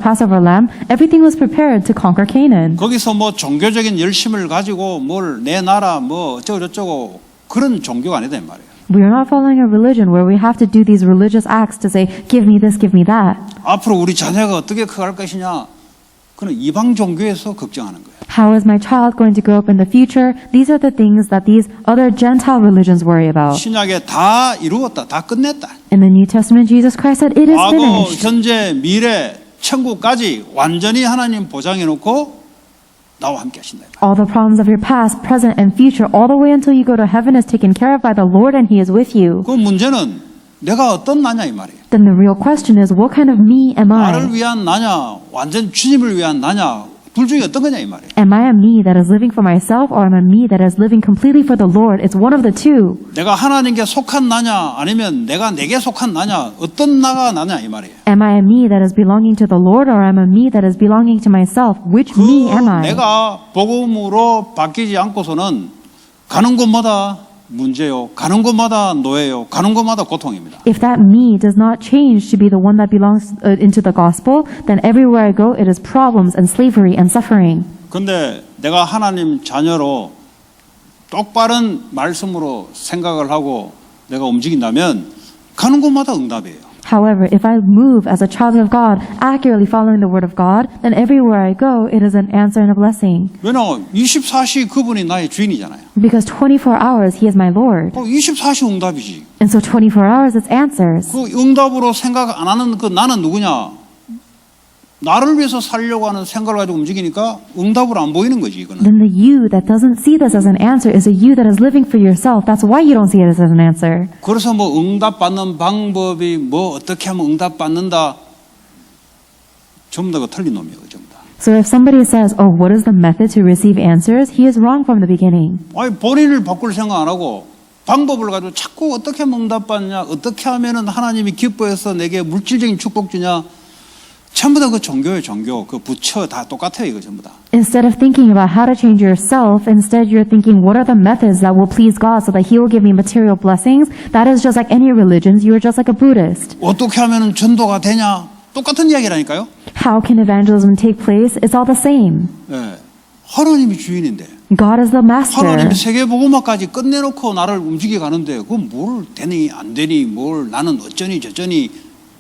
Passover lamb, everything was prepared to conquer Canaan. 거기서 뭐 종교적인 열심을 가지고 뭘 내 나라 뭐 어쩌고저쩌고 그런 종교가 아니다 이 말이에요. We are not following a religion where we have to do these religious acts to say, give me this, give me that. 앞으로 우리 자녀가 어떻게 커갈 것이냐 그는 이방 종교에서 걱정하는 거예요. How is my child going to grow up in the future? These are the things that these other Gentile religions worry about. 신약에 다 이루었다, 다 끝냈다. In the New Testament, Jesus Christ said, it is 과거, finished. 현재, 미래, 천국까지 완전히 하나님 보장해놓고 나와 함께 하신다. All the problems of your past, present, and future, all the way until you go to heaven is taken care of by the Lord and He is with you. 그 문제는 내가 어떤 나냐 이 말이에요. Then the real question is, what kind of me am 나를 I? 위한 나냐, 완전 주님을 위한 나냐, 둘 중에 어떤 거냐 이 말이에요. Am I a me that is living for myself or am I a me that is living completely for the Lord? It's one of the two. 내가 하나님께 속한 나냐, 아니면 내가 내게 속한 나냐, 어떤 나가 나냐 이 말이에요. Am I a me that is belonging to the Lord or am I a me that is belonging to myself? Which 그 me am I? 내가 복음으로 바뀌지 않고서는 가는 곳마다 문제요, 가는 곳마다 노예요, 가는 곳마다 고통입니다. If that me does not change to be the one that belongs into the gospel, then everywhere I go, it is problems and slavery and suffering. 근데 내가 하나님 자녀로 똑바른 말씀으로 생각을 하고 내가 움직인다면 가는 곳마다 응답이에요. However, if I move as a child of God, accurately following the word of God, then everywhere I go, it is an answer and a blessing. 왜냐하면 24시 그분이 나의 주인이잖아요. Because 24 hours, He is my Lord. 24시 응답이지. And so 24 hours, it's answers. 그 응답으로 생각 안 하는 그 나는 누구냐? 나를 위해서 살려고 하는 생각을 가지고 움직이니까 응답으로 안 보이는 거지 이거는. Then the you that doesn't see this as an answer is a you that is living for yourself. That's why you don't see it as an answer. 그래서 뭐 응답 받는 방법이 뭐 어떻게 하면 응답 받는다. 전부 다 그 틀린 놈이에요, 전부 다. So if somebody says, oh, what is the method to receive answers? He is wrong from the beginning. 아니 본인을 바꿀 생각 안 하고 방법을 가지고 자꾸 어떻게 하면 응답 받냐, 어떻게 하면은 하나님이 기뻐해서 내게 물질적인 축복 주냐. 전부 다 그 종교예요, 종교. 그 부처 다 똑같아요, 이거 전부 다. Instead of thinking about how to change yourself, instead you're thinking, what are the methods that will please God so that He will give me material blessings? That is just like any religions. You are just like a Buddhist. 어떻게 하면은 전도가 되냐? 똑같은 이야기라니까요. How can evangelism take place? It's all the same. 예. 하나님이 주인인데. God is the master. 하나님이 세계복음화까지 끝내놓고 나를 움직여 가는데 그건 뭘 되니 안 되니 뭘 나는 어쩌니 저쩌니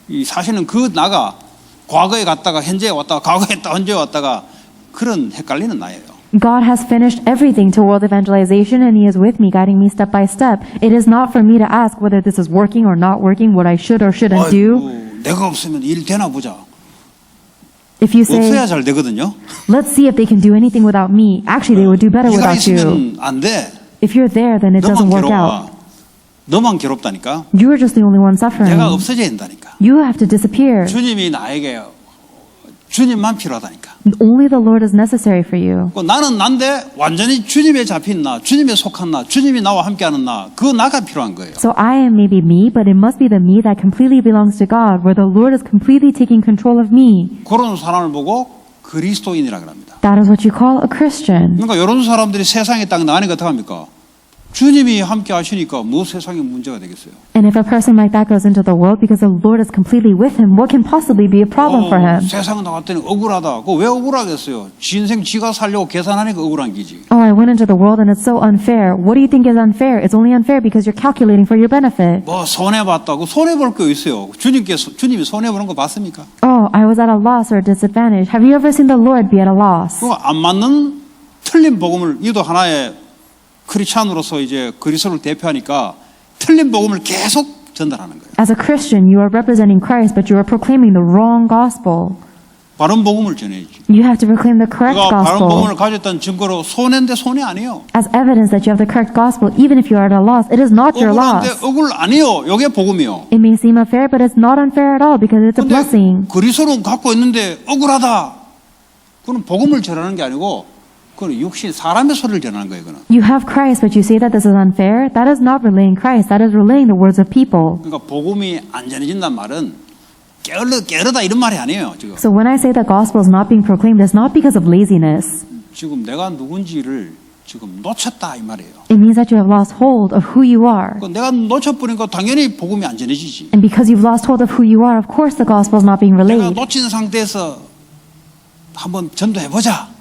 이 사실은 그 나가 과거에 갔다가 현재에 왔다가 과거에 갔다가 현재에 왔다가 그런 헷갈리는 나예요. God has finished everything to world evangelization and He is with me, guiding me step by step. It is not for me to ask whether this is working or not working, what I should or shouldn't do. 내가 없으면 일 되나 보자. If you 없어야 say, 잘 되거든요. let's see if they can do anything without me, actually they would do better 네가 without you. 있으면 안 돼. If you're there, then it 너만 doesn't work out. 괴로워. 너만 괴롭다니까. You are just the only one suffering. 내가 없어져야 된다니까. You have to disappear. 주님이 나에게 주님만 필요하다니까. Only the Lord is necessary for you. 나는 난데 완전히 주님에 잡힌 나, 주님에 속한 나, 주님이 나와 함께하는 나, 그 나가 필요한 거예요. So I am maybe me, but it must be the me that completely belongs to God, where the Lord is completely taking control of me. 그런 사람을 보고 그리스도인이라 그럽니다. That is what you call a Christian. 그러니까 이런 사람들이 세상에 딱 나가니까 어떡합니까? 주님이 함께 하시니까 뭐 세상에 문제가 되겠어요? And if a person like that goes into the world because the Lord is completely with him, what can possibly be a problem for him? 세상 나갔더니 억울하다. 그거 왜 억울하겠어요? 지 인생 지가 살려고 계산하니까 억울한 기지. Oh, I went into the world and it's so unfair. What do you think is unfair? It's only unfair because you're calculating for your benefit. 뭐 손해봤다고 손해볼 게 있어요. 주님이 손해보는 거 봤습니까? Oh, I was at a loss or a disadvantage. Have you ever seen the Lord be at a loss? 그거 안 맞는 틀린 복음을 이도 하나의 크리스찬으로서 이제 그리스도를 대표하니까 틀린 복음을 계속 전달하는 거예요. As a Christian, you are representing Christ, but you are proclaiming the wrong gospel. 바른 복음을 전해야지. You have to proclaim the correct 그가 바른 복음을 gospel. 가졌다는 증거로 손해인데 손해 아니에요. As evidence that you have the correct gospel, even if you are at a loss, it is not your 억울한데 loss. 억울 아니요. 이게 복음이요. It may seem unfair, but it's not unfair at all because it's a 근데 blessing. 그리스도를 갖고 있는데 억울하다. 그건 복음을 전하는 게 아니고 그건 육신 사람의 소리를 전하는 거예요. 그는. You have Christ, but you say that this is unfair. That is not relaying Christ. That is relaying the words of people. 그러니까 복음이 안 전해진단 말은 게으르다 이런 말이 아니에요. 지금. So when I say the gospel is not being proclaimed, it's not because of laziness. 지금 내가 누군지를 지금 놓쳤다 이 말이에요. It means that you have lost hold of who you are. 그 내가 놓쳐버리니까 당연히 복음이 안 전해지지. And because you've lost hold of who you are, of course the gospel is not being 내가 relayed. 놓친 상태에서 한번 전도해보자.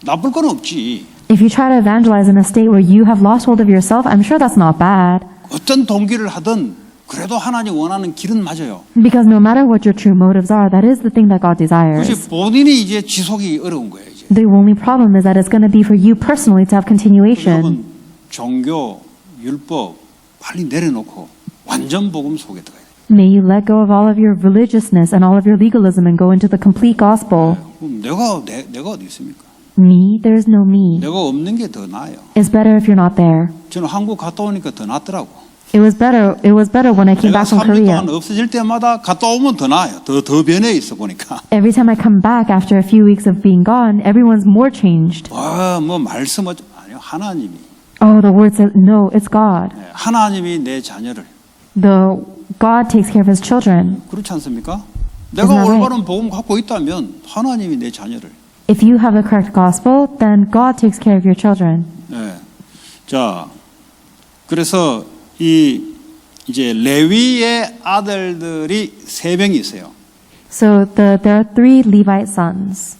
나쁠 건 없지. If you try to evangelize in a state where you have lost hold of yourself, I'm sure that's not bad. 어떤 동기를 하든 그래도 하나님 원하는 길은 맞아요. Because no matter what your true motives are, that is the thing that God desires. 그것이 본인이 이제 지속이 어려운 거예요. 이제. The only problem is that it's going to be for you personally to have continuation. 여러분 종교, 율법 빨리 내려놓고 완전 복음 속에 들어가야 돼요. May you let go of all of your religiousness and all of your legalism and go into the complete gospel. 그럼 내가 어디 있습니까? Me, there's no me. 내가 없는 게 더 나아요. It's better if you're not there. 저는 한국 갔다 오니까 더 낫더라고. It was better when I came 내가 back from 3년 Korea. 동안 없어질 때마다 갔다 오면 더 나아요. 더 변해 있어 보니까. Every time I come back after a few weeks of being gone, everyone's more changed. 뭐 말씀 아니요. 하나님이. Oh, the word says, no, it's God. 하나님이 내 자녀를. God takes care of his children. 그렇지 않습니까? 내가 Isn't that right? 올바른 복음 갖고 있다면 하나님이 내 자녀를. If you have the correct gospel, then God takes care of your children. 네. 자, 그래서 이제 레위의 아들들이 세 명이 있어요. So there are three Levite sons.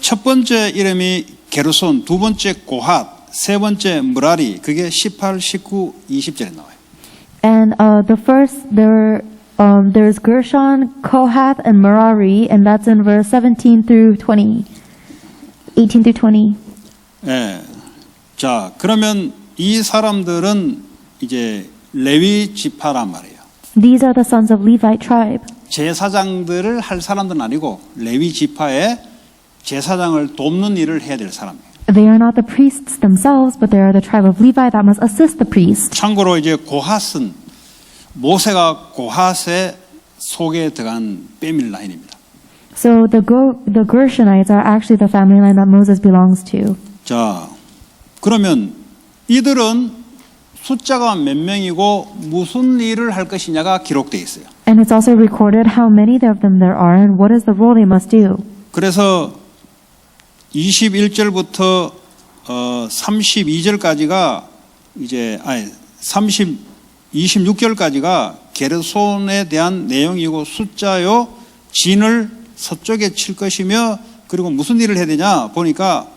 첫 번째 이름이 게르손, 두 번째 고핫, 세 번째 무라리. 그게 18, 19, 20절에 나와요. And the first, there's Gershon, Kohath, and Merari, and that's in verse 17 through 20. 18 through 20. 예. 자, 그러면 이 사람들은 이제 레위 지파란 말이에요. These are the sons of Levite tribe. 제사장들을 할 사람들은 아니고 레위 지파의 제사장을 돕는 일을 해야 될 사람이에요. They are not the priests themselves, but they are the tribe of Levi that must assist the priests. 참고로 이제 고핫은 모세가 고핫의 속에 들어간 빼밀 라인입니다. So the Gershonites are actually the family line that Moses belongs to. 자, 그러면 이들은 숫자가 몇 명이고 무슨 일을 할 것이냐가 기록되어 있어요. And it's also recorded how many of them there are and what is the role they must do. 그래서 21절부터 32절까지가 이제 26절까지가 게르손에 대한 내용이고 숫자요 진을 서쪽에 칠 것이며 그리고 무슨 일을 해야 되냐 보니까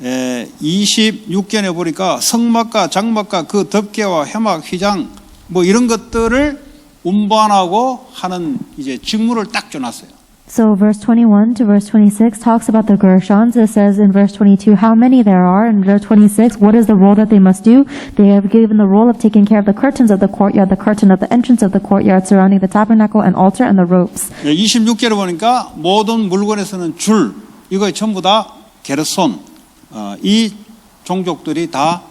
26견에 보니까 성막과 장막과 그 덮개와 해막 휘장 뭐 이런 것들을 운반하고 하는 이제 직무를 딱 줘놨어요. So verse 21 to verse 26 talks about the Gershons. It says in verse 22 how many there are. In verse 26, what is the role that they must do? They have given the role of taking care of the curtains of the courtyard, the curtain of the entrance of the courtyard surrounding the tabernacle and altar and the ropes. 26절에 보니까 모든 물건에서는 줄 이거 전부 다 게르손 이 종족들이 다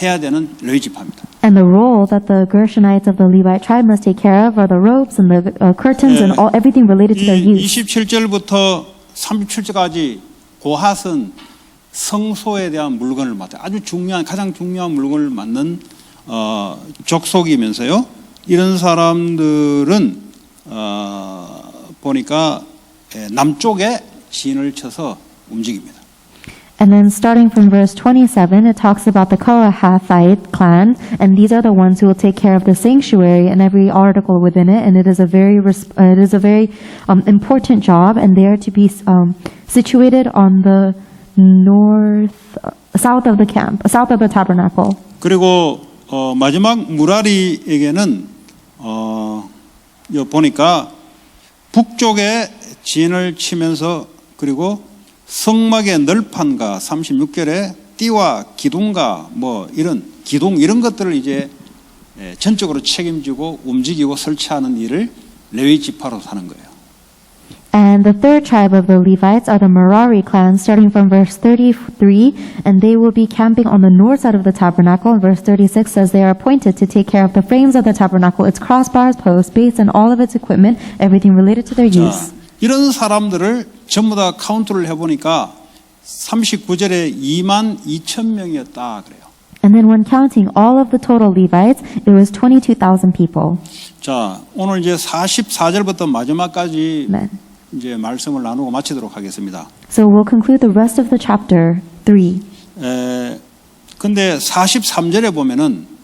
해야 되는 레위 지파입니다. And the role that the Gershonites of the Levite tribe must take care of are the ropes and the curtains and everything related to their use. 27절부터 37절까지 고핫은 성소에 대한 물건을 맡아요. 아주 가장 중요한 물건을 맡는 족속이면서요. 이런 사람들은 보니까 남쪽에 진을 쳐서 움직입니다. And then starting from verse 27, it talks about the Kohathite clan, and these are the ones who will take care of the sanctuary and every article within it, and it is a very important job, and they are to be situated on the south of the camp, south of the tabernacle. 그리고 마지막 무라리에게는 보니까 북쪽에 진을 치면서 그리고 성막의 널판과 36절에 띠와 기둥과 뭐 이런 기둥 이런 것들을 이제 전적으로 책임지고 움직이고 설치하는 일을 레위 지파로 하는 거예요. And the third tribe of the Levites are the Merari clan, starting from verse 33, and they will be camping on the north side of the tabernacle. And verse 36 says they are appointed to take care of the frames of the tabernacle, its crossbars, posts, bases, and all of its equipment, everything related to their use. 이런 사람들을 전부 다 카운트를 해보니까 39절에 22,000명이었다 그래요. And then when counting all of the total Levites, it was 22,000 people. 자, 오늘 이제 44절부터 마지막까지 Amen. 이제 말씀을 나누고 마치도록 하겠습니다. So we'll conclude the rest of the chapter 3. 근데 43절에 보면은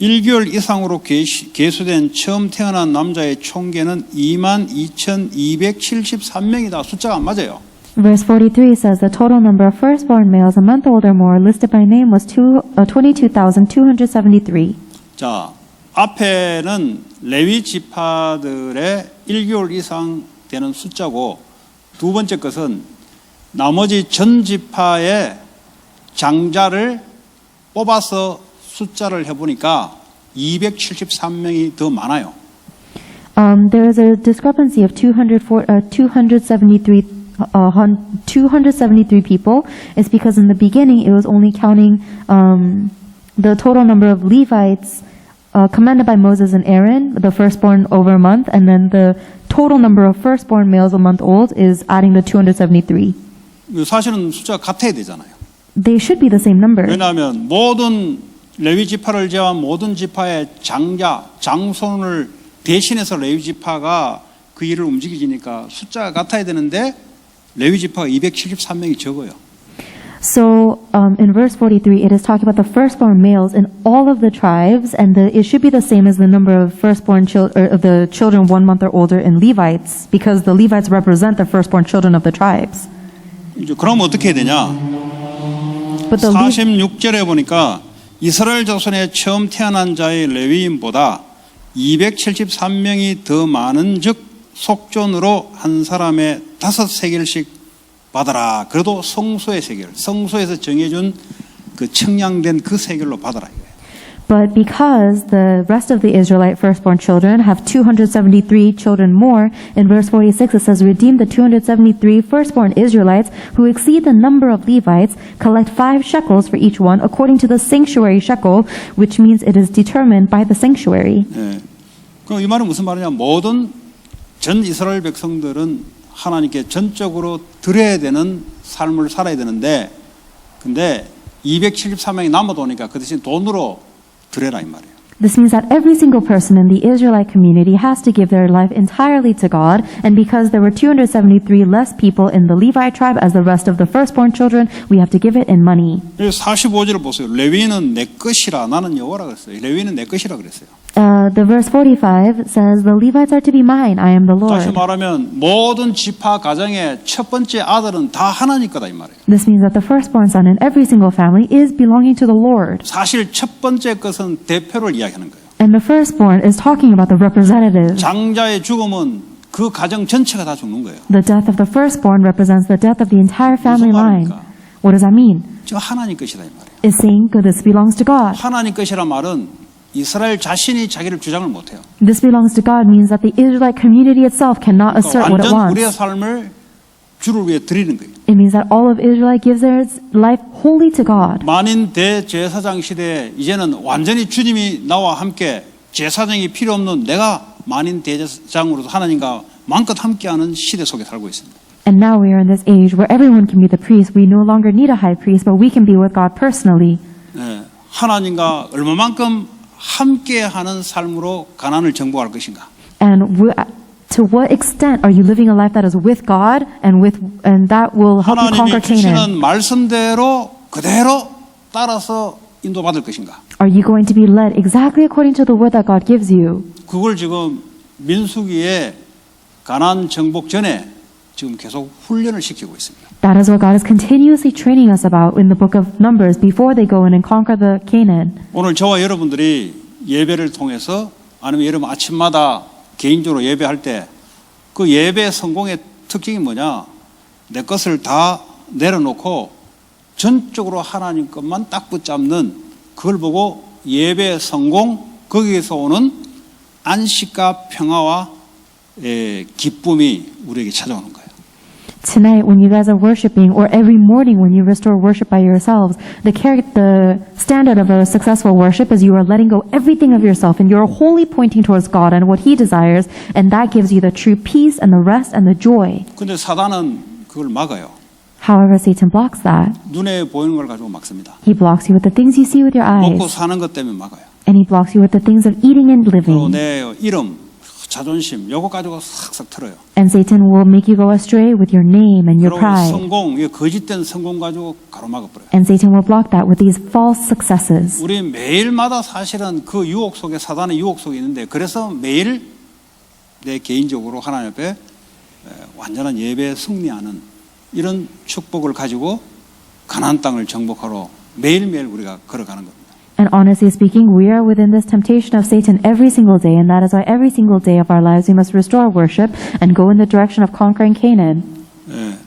1개월 이상으로 계수된 처음 태어난 남자의 총계는 22,273명이다. 숫자가 안 맞아요. Verse 43 says the total number of firstborn males a month old or more listed by name was 22,273. 자, 앞에는 레위 지파들의 1개월 이상 되는 숫자고 두 번째 것은 나머지 전 지파의 장자를 뽑아서 숫자를 해보니까 273명이 더 많아요. There is a discrepancy of 273 people. It's because in the beginning it was only counting the total number of Levites commanded by Moses and Aaron, the firstborn over a month, and then the total number of firstborn males a month old is adding the 273. 사실은 숫자가 같아야 되잖아요. They should be the same number. 왜냐하면 모든 레위 지파를 제외한 모든 지파의 장자, 장손을 대신해서 레위 지파가 그 일을 움직이니까 숫자가 같아야 되는데 레위 지파가 273명이 적어요. So in verse 43, it is talking about the firstborn males in all of the tribes, and it should be the same as the number of firstborn of the children 1 month or older in Levites, because the Levites represent the firstborn children of the tribes. 이제 그럼 어떻게 해야 되냐? But the 46절에 보니까 이스라엘 자손의 처음 태어난 자의 레위인보다 273명이 더 많은 즉 속전으로 한 사람의 5세겔씩 받아라. 그래도 성소의 세겔, 성소에서 정해준 그 청량된 그 세겔로 받아라. But because the rest of the Israelite firstborn children have 273 children more, in verse 46 it says, redeem the 273 firstborn Israelites who exceed the number of Levites, collect 5 shekels for each one according to the sanctuary shekel, which means it is determined by the sanctuary. 예. 그럼 이 말은 무슨 말이냐? 모든 전 이스라엘 백성들은 하나님께 전적으로 드려야 되는 삶을 살아야 되는데, 근데 273명이 남아도 오니까 그 대신 돈으로 드려라 이 말이에요. This means that every single person in the Israelite community has to give their life entirely to God, and because there were 273 less people in the Levite tribe as the rest of the firstborn children, we have to give it in money. 45절을 보세요. 레위는 내 것이라 나는 여호와라 그랬어요. 레위는 내 것이라 그랬어요. The verse 45 says, the Levites are to be mine, I am the 다시 Lord. 말하면 모든 지파 가정의 첫 번째 아들은 다 하나님 거다 이 말이에요. This means that the firstborn son in every single family is belonging to the Lord. 사실 첫 번째 것은 대표를 이야기하는 거예요. And the firstborn is talking about the representative. 장자의 죽음은 그 가정 전체가 다 죽는 거예요. The death of the firstborn represents the death of the entire family 무슨 line. 말입니까? What does that mean? 저 하나님 것이다 이 말이에요. It's saying this belongs to God. 하나님 것이란 말은 이스라엘 자신이 자기를 주장을 못해요. This belongs to God means that the Israelite community itself cannot assert what it 완전 우리의 wants. 삶을 주를 위해 드리는 거예요. It means that all of Israel gives their life wholly to God. 만인 대제사장 시대에 이제는 완전히 주님이 나와 함께 제사장이 필요 없는 내가 만인 대제사장으로서 하나님과 마음껏 함께하는 시대 속에 살고 있습니다. And now we are in this age where everyone can be the priest. We no longer need a high priest, but we can be with God personally. 네, 하나님과 얼마만큼 함께하는 삶으로 가난을 정복할 것인가? And To what extent are you living a life that is with God and that will help you 하나님이 conquer Canaan? 주시는 말씀대로 그대로 따라서 인도받을 것인가? Are you going to be led exactly according to the word that God gives you? 그걸 지금 민수기에 가나안 정복 전에 지금 계속 훈련을 시키고 있습니다. That is what God is continuously training us about in the book of Numbers before they go in and conquer the Canaan. 오늘 저와 여러분들이 예배를 통해서 아니면 여러분 아침마다 개인적으로 예배할 때 그 예배 성공의 특징이 뭐냐? 내 것을 다 내려놓고 전적으로 하나님 것만 딱 붙잡는 그걸 보고 예배 성공, 거기에서 오는 안식과 평화와 기쁨이 우리에게 찾아오는 거예요. Tonight, when you guys are worshiping, or every morning when you restore worship by yourselves, the standard of a successful worship is you are letting go everything of yourself and you're wholly pointing towards God and what He desires, and that gives you the true peace and the rest and the joy. 근데 사단은 그걸 막아요. However, Satan blocks that. 눈에 보이는 걸 가지고 막습니다. He blocks you with the things you see with your 먹고 eyes, 사는 것 때문에 막아요. and He blocks you with the things of eating and 그리고 living. 내 이름, 자존심, 요거 가지고 싹싹 틀어요. And Satan will make you go astray with your name and your 그리고 pride. 성공, 이 거짓된 성공 가지고 가로막아버려요. And Satan will block that with these false successes. 우리 매일마다 사실은 그 유혹 속에, 사단의 유혹 속에 있는데, 그래서 매일 내 개인적으로 하나님 앞에 완전한 예배에 승리하는 이런 축복을 가지고 가나안 땅을 정복하러 매일매일 우리가 걸어가는 겁니다. And honestly speaking, we are within this temptation of Satan every single day, and that is why every single day of our lives we must restore worship and go in the direction of conquering Canaan. 예,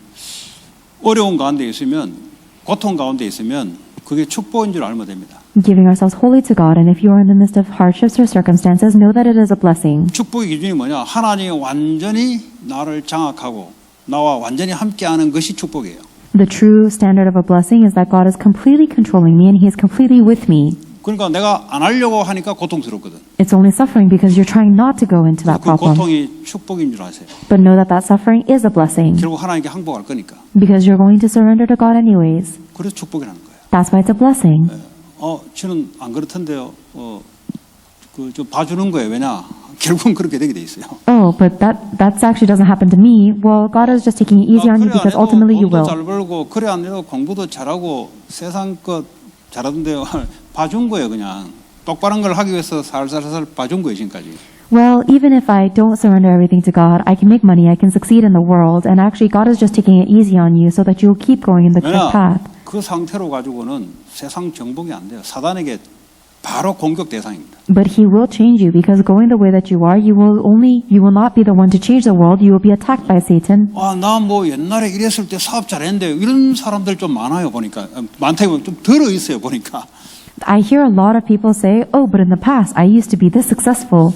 어려운 가운데 있으면, 고통 가운데 있으면 그게 축복인 줄 알면 됩니다. Giving ourselves wholly to God, and if you are in the midst of hardships or circumstances, know that it is a blessing. 축복의 기준이 뭐냐? 하나님이 완전히 나를 장악하고 나와 완전히 함께하는 것이 축복이에요. The true standard of a blessing is that God is completely controlling me and He is completely with me. 그러니까 내가 안 하려고 하니까 고통스럽거든. It's only suffering because you're trying not to go into that 그 problem. 고통이 축복인 줄 아세요. But know that that suffering is a blessing 결국 하나님께 항복할 거니까. because you're going to surrender to God anyways. 그래서 축복이라는 거예요. That's why it's a blessing. 저는 안 그렇던데요. 좀 봐주는 거예요. 왜냐? 결국은 그렇게 되게 돼 있어요. Oh, but that actually doesn't happen to me. Well, God is just taking it easy on you because ultimately you 돈도 will. 잘 벌고 그래 안 해도 공부도 잘하고 세상 것 잘하던데요. 봐준 거예요, 그냥. 똑바른 걸 하기 위해서 살살살 봐준 거예요, 지금까지. Well, even if I don't surrender everything to God, I can make money, I can succeed in the world, and actually God is just taking it easy on you so that you'll keep going in the correct path. 그 상태로 가지고는 세상 정복이 안 돼요. 사단에게 바로 공격 대상입니다. But He will change you because going the way that you are, you will not be the one to change the world. You will be attacked by Satan. 나 뭐 옛날에 이랬을 때 사업 잘했는데 이런 사람들 좀 많아요 보니까 많다고 좀 들어 있어요 보니까. I hear a lot of people say, "Oh, but in the past, I used to be this successful."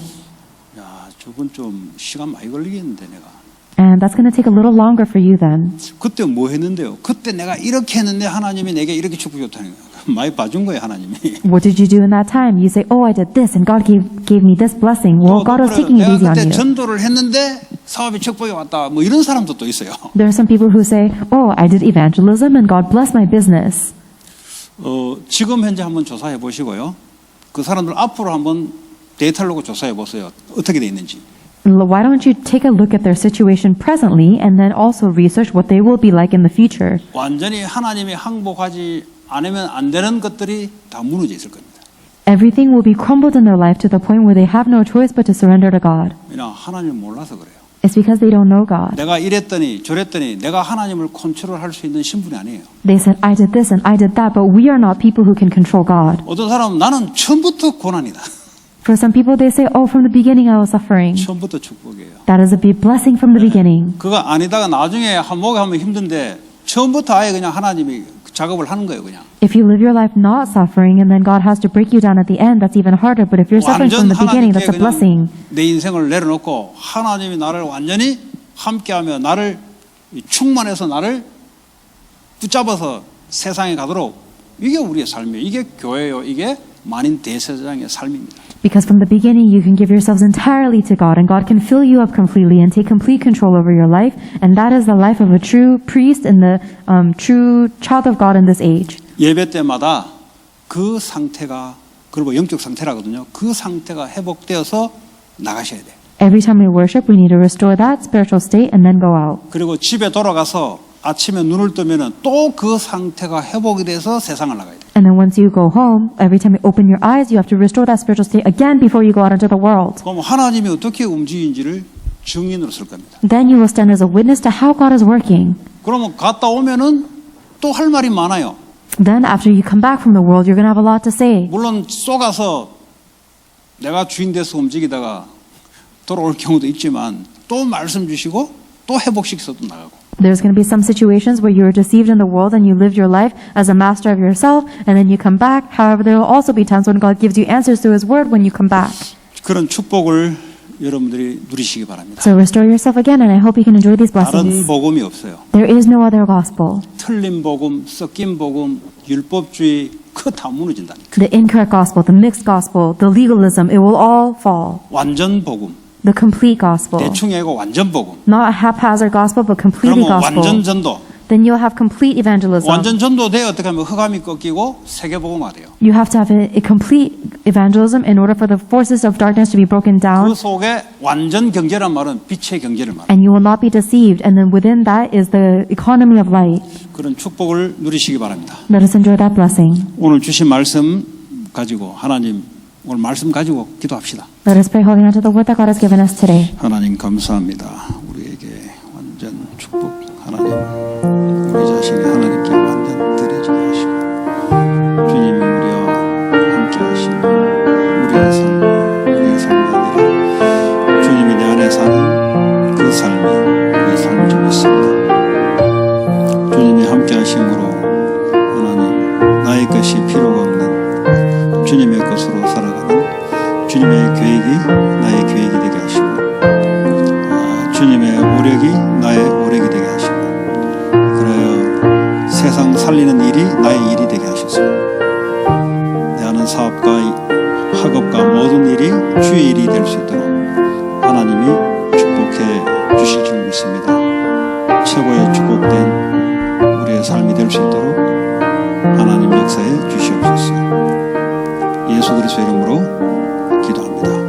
야, 저건 좀 시간 많이 걸리겠는데 내가. And that's going to take a little longer for you then. 그때 뭐 했는데요? 그때 내가 이렇게 했는데 하나님이 내게 이렇게 축복 줬다는 거예요. 많이 봐준 거예요 하나님이. What did you do in that time? You say, "Oh, I did this, and God gave me this blessing." Well, God was taking it easy on 내가 그때 you. 전도를 했는데 사업이 축복이 왔다. 뭐 이런 사람도 또 있어요. There are some people who say, "Oh, I did evangelism, and God blessed my business." 지금 현재 한번 조사해 보시고요. 그 사람들 앞으로 한번 데이터를 놓고 조사해 보세요. 어떻게 돼 있는지. Why don't you take a look at their situation presently, and then also research what they will be like in the future? 완전히 하나님이 항복하지 않으면 안 되는 것들이 다 무너져 있을 겁니다. Everything will be crumbled in their life to the point where they have no choice but to surrender to God. 왜냐 하나님을 몰라서 그래요. It's because they don't know God. 내가 이랬더니 저랬더니 내가 하나님을 컨트롤할 수 있는 신분이 아니에요. They said, "I did this and I did that," but we are not people who can control God. 어떤 사람은 나는 처음부터 고난이다. For some people, they say, "Oh, from the beginning I was suffering." 처음부터 축복이에요. That is a big blessing from the beginning. 그거 아니다가 나중에 한목에 하면 힘든데 처음부터 아예 그냥 하나님이 작업을 하는 거예요, 그냥. If you live your life not suffering and then God has to break you down at the end, that's even harder. But if you're suffering from 완전 the beginning, 하나님께 that's a blessing. 그냥 내 인생을 내려놓고 하나님이 나를 완전히 함께하며 나를 충만해서 나를 붙잡아서 세상에 가도록 이게 우리의 삶이에요. 이게 교회예요. 이게 만인 대제사장의 삶입니다. Because from the beginning, you can give yourselves entirely to God, and God can fill you up completely and take complete control over your life. And that is the life of a true priest and the true child of God in this age. 예배 때마다 그 상태가 그리고 영적 상태라거든요. 그 상태가 회복되어서 나가셔야 돼요. Every time we worship, we need to restore that spiritual state and then go out. 그리고 집에 돌아가서 아침에 눈을 뜨면은 또 그 상태가 회복이 돼서 세상을 나가야 돼. And then once you go home, every time you open your eyes, you have to restore that spiritual state again before you go out into the world. 그럼 하나님이 어떻게 움직이는지를 증인으로 쓸 겁니다. Then you will stand as a witness to how God is working. 그러면 갔다 오면은 또 할 말이 많아요. Then after you come back from the world, you're going to have a lot to say. 물론 쏘가서 내가 주인 돼서 움직이다가 돌아올 경우도 있지만 또 말씀 주시고 또 회복시켜서 또 나가고. There's going to be some situations where you're deceived in the world and you lived your life as a master of yourself and then you come back. However, there will also be times when God gives you answers to His word when you come back. 그런 축복을 여러분들이 누리시기 바랍니다. So restore yourself again and I hope you can enjoy these 다른 blessings. 복음이 없어요. There is no other gospel. 틀린 복음, 섞인 복음, 율법주의 그거 다 무너진다니까. The incorrect gospel, the mixed gospel, the legalism, it will all fall. 완전 복음, The complete gospel. 대충이 아니고 완전 복음. Not a haphazard gospel, but completely 그러면 gospel. 완전 전도. Then you'll have complete evangelism. 완전 전도돼 어떻게 하면 흑암이 꺾이고 세계복음화 돼요. You have to have a complete evangelism in order for the forces of darkness to be broken 그 down. 속에 완전 경제란 말은 빛의 경제를 말합니다. And you will not be deceived. And then within that is the economy of light. 그런 축복을 누리시기 바랍니다. Let us enjoy that blessing. 오늘 주신 말씀 가지고 하나님 오늘 말씀 가지고 기도합시다. Let us pray holding on to the word that God has given us today. 하나님 감사합니다. 우리에게 완전 축복 하나님 우리 자신이 하나님께 완전 드려지게 하시고 주님이 우리와 함께 하시고 우리의 삶이 아니라 주님이 내 안에 사는 그 삶이 우리의 삶인 줄 믿습니다. 주님이 함께 하심으로 하나님 나의 것이 필요가 없는 주님의 것으로 살아가는 주님의 계획이 나의 계획이 되게 하시고 주님의 오력이 나의 오력이 되게 하시고 그래야 세상 살리는 일이 나의 일이 되게 하셔서 내 하는 사업과 학업과 모든 일이 주의 일이 될 수 있도록 하나님이 축복해 주실 줄 믿습니다. 최고의 축복된 우리의 삶이 될 수 있도록 하나님 역사에 주시옵소서. 예수 그리스도 이름으로 기도합니다.